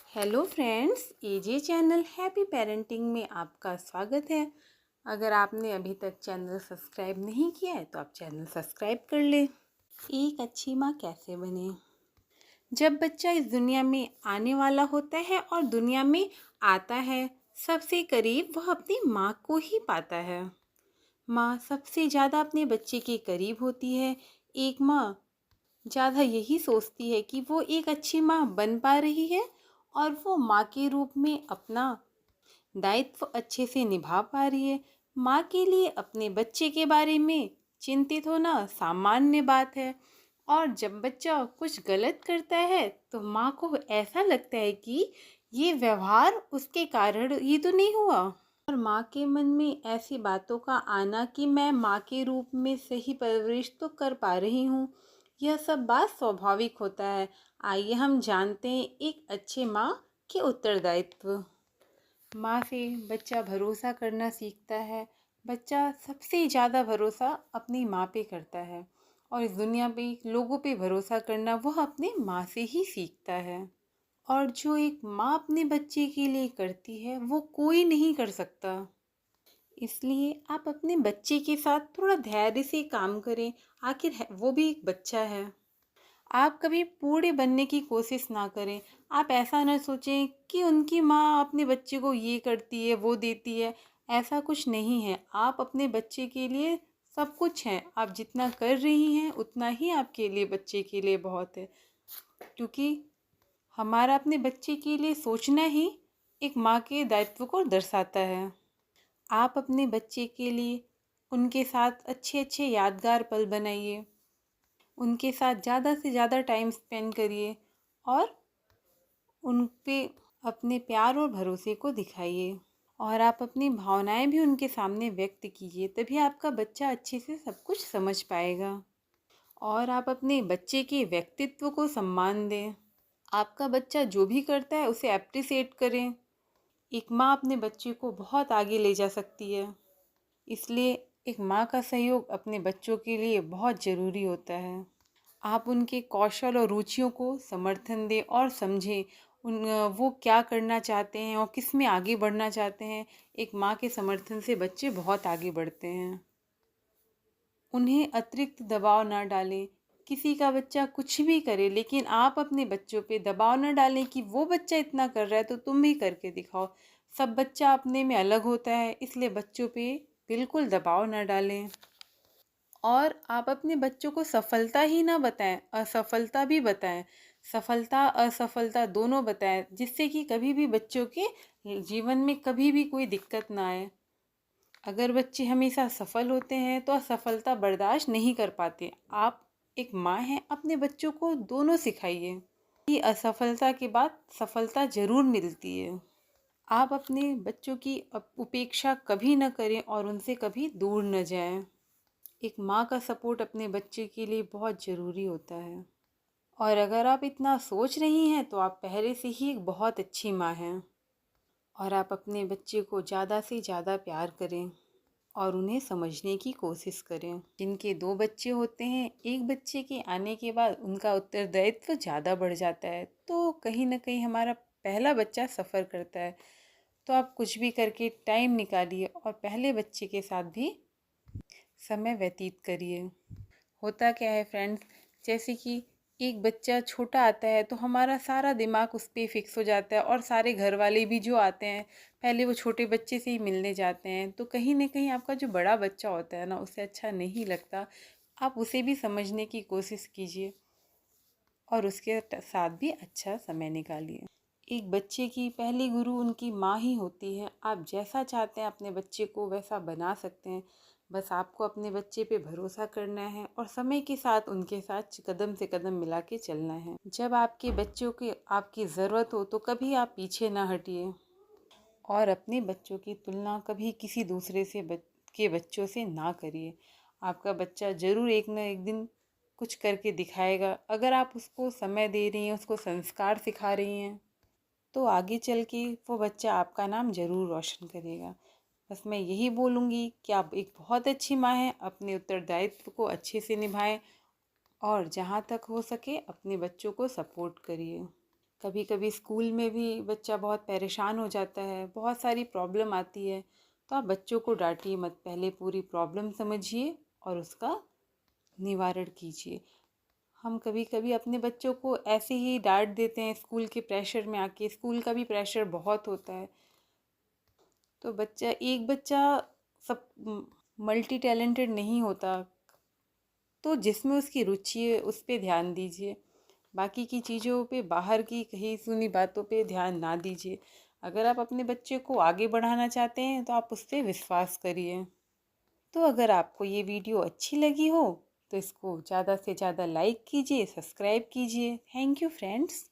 Hello friends, एजे channel happy parenting में आपका स्वागत है। अगर आपने अभी तक चैनल सब्सक्राइब नहीं किया है तो आप चैनल सब्सक्राइब कर लें। एक अच्छी माँ कैसे बने। जब बच्चा इस दुनिया में आने वाला होता है और दुनिया में आता है, सबसे करीब वह अपनी माँ को ही पाता है। माँ सबसे ज़्यादा अपने बच्चे के करीब होती है। एक माँ ज़्यादा यही सोचती है कि वो एक अच्छी माँ बन पा रही है और वो माँ के रूप में अपना दायित्व अच्छे से निभा पा रही है। माँ के लिए अपने बच्चे के बारे में चिंतित होना सामान्य बात है। और जब बच्चा कुछ गलत करता है तो माँ को ऐसा लगता है कि ये व्यवहार उसके कारण ही तो नहीं हुआ। और माँ के मन में ऐसी बातों का आना कि मैं माँ के रूप में सही परवरिश तो कर पा रही हूँ, यह सब बात स्वाभाविक होता है। आइए हम जानते हैं एक अच्छे माँ के उत्तरदायित्व। माँ से बच्चा भरोसा करना सीखता है। बच्चा सबसे ज़्यादा भरोसा अपनी माँ पे करता है और इस दुनिया पे लोगों पे भरोसा करना वह अपने माँ से ही सीखता है। और जो एक माँ अपने बच्चे के लिए करती है वो कोई नहीं कर सकता। इसलिए आप अपने बच्चे के साथ थोड़ा धैर्य से काम करें। आखिर वो भी एक बच्चा है। आप कभी पूरे बनने की कोशिश ना करें। आप ऐसा ना सोचें कि उनकी माँ अपने बच्चे को ये करती है वो देती है। ऐसा कुछ नहीं है। आप अपने बच्चे के लिए सब कुछ हैं। आप जितना कर रही हैं उतना ही आपके लिए बच्चे के लिए बहुत है। क्योंकि हमारा अपने बच्चे के लिए सोचना ही एक माँ के दायित्व को दर्शाता है। आप अपने बच्चे के लिए उनके साथ अच्छे अच्छे यादगार पल बनाइए। उनके साथ ज़्यादा से ज़्यादा टाइम स्पेंड करिए और उन पे अपने प्यार और भरोसे को दिखाइए। और आप अपनी भावनाएं भी उनके सामने व्यक्त कीजिए, तभी आपका बच्चा अच्छे से सब कुछ समझ पाएगा। और आप अपने बच्चे के व्यक्तित्व को सम्मान दें। आपका बच्चा जो भी करता है उसे एप्रिसिएट करें। एक माँ अपने बच्चे को बहुत आगे ले जा सकती है। इसलिए एक माँ का सहयोग अपने बच्चों के लिए बहुत ज़रूरी होता है। आप उनके कौशल और रुचियों को समर्थन दें और समझें वो क्या करना चाहते हैं और किस में आगे बढ़ना चाहते हैं। एक माँ के समर्थन से बच्चे बहुत आगे बढ़ते हैं। उन्हें अतिरिक्त दबाव ना डालें। किसी का बच्चा कुछ भी करे, लेकिन आप अपने बच्चों पे दबाव न डालें कि वो बच्चा इतना कर रहा है तो तुम भी करके दिखाओ। सब बच्चा अपने में अलग होता है, इसलिए बच्चों पे बिल्कुल दबाव न डालें। और आप अपने बच्चों को सफलता ही ना बताएं, असफलता भी बताएं। सफलता असफलता दोनों बताएं, जिससे कि कभी भी बच्चों के जीवन में कभी भी कोई दिक्कत ना आए। अगर बच्चे हमेशा सफल होते हैं तो असफलता बर्दाश्त नहीं कर पाते। आप एक माँ हैं, अपने बच्चों को दोनों सिखाइए कि असफलता के बाद सफलता ज़रूर मिलती है। आप अपने बच्चों की उपेक्षा कभी न करें और उनसे कभी दूर न जाएं। एक माँ का सपोर्ट अपने बच्चे के लिए बहुत ज़रूरी होता है। और अगर आप इतना सोच रही हैं तो आप पहले से ही एक बहुत अच्छी माँ हैं। और आप अपने बच्चे को ज़्यादा से ज़्यादा प्यार करें और उन्हें समझने की कोशिश करें। जिनके 2 बच्चे होते हैं, एक बच्चे के आने के बाद उनका उत्तरदायित्व ज़्यादा बढ़ जाता है, तो कहीं ना कहीं हमारा पहला बच्चा सफ़र करता है। तो आप कुछ भी करके टाइम निकालिए और पहले बच्चे के साथ भी समय व्यतीत करिए। होता क्या है फ्रेंड्स, जैसे कि एक बच्चा छोटा आता है तो हमारा सारा दिमाग उस पर फिक्स हो जाता है और सारे घर वाले भी जो आते हैं पहले वो छोटे बच्चे से ही मिलने जाते हैं। तो कहीं ना कहीं आपका जो बड़ा बच्चा होता है ना, उसे अच्छा नहीं लगता। आप उसे भी समझने की कोशिश कीजिए और उसके साथ भी अच्छा समय निकालिए। एक बच्चे की पहली गुरु उनकी माँ ही होती है। आप जैसा चाहते हैं अपने बच्चे को वैसा बना सकते हैं। बस आपको अपने बच्चे पे भरोसा करना है और समय के साथ उनके साथ कदम से कदम मिला के चलना है। जब आपके बच्चों की आपकी ज़रूरत हो तो कभी आप पीछे ना हटिए और अपने बच्चों की तुलना कभी किसी दूसरे के बच्चों से ना करिए। आपका बच्चा ज़रूर एक न एक दिन कुछ करके दिखाएगा। अगर आप उसको समय दे रही हैं, उसको संस्कार सिखा रही हैं, तो आगे चल के वो बच्चा आपका नाम ज़रूर रोशन करेगा। बस मैं यही बोलूँगी कि आप एक बहुत अच्छी माँ हैं। अपने उत्तरदायित्व को अच्छे से निभाएं और जहाँ तक हो सके अपने बच्चों को सपोर्ट करिए। कभी कभी स्कूल में भी बच्चा बहुत परेशान हो जाता है, बहुत सारी प्रॉब्लम आती है, तो आप बच्चों को डांटिए मत, पहले पूरी प्रॉब्लम समझिए और उसका निवारण कीजिए। हम कभी कभी अपने बच्चों को ऐसे ही डांट देते हैं स्कूल के प्रेशर में आके, स्कूल का भी प्रेशर बहुत होता है। तो एक बच्चा सब मल्टी टैलेंटेड नहीं होता, तो जिसमें उसकी रुचि है उस पे ध्यान दीजिए। बाकी की चीज़ों पे, बाहर की कही सुनी बातों पे ध्यान ना दीजिए। अगर आप अपने बच्चे को आगे बढ़ाना चाहते हैं तो आप उस पर विश्वास करिए। तो अगर आपको ये वीडियो अच्छी लगी हो तो इसको ज़्यादा से ज़्यादा लाइक कीजिए, सब्सक्राइब कीजिए। Thank you friends.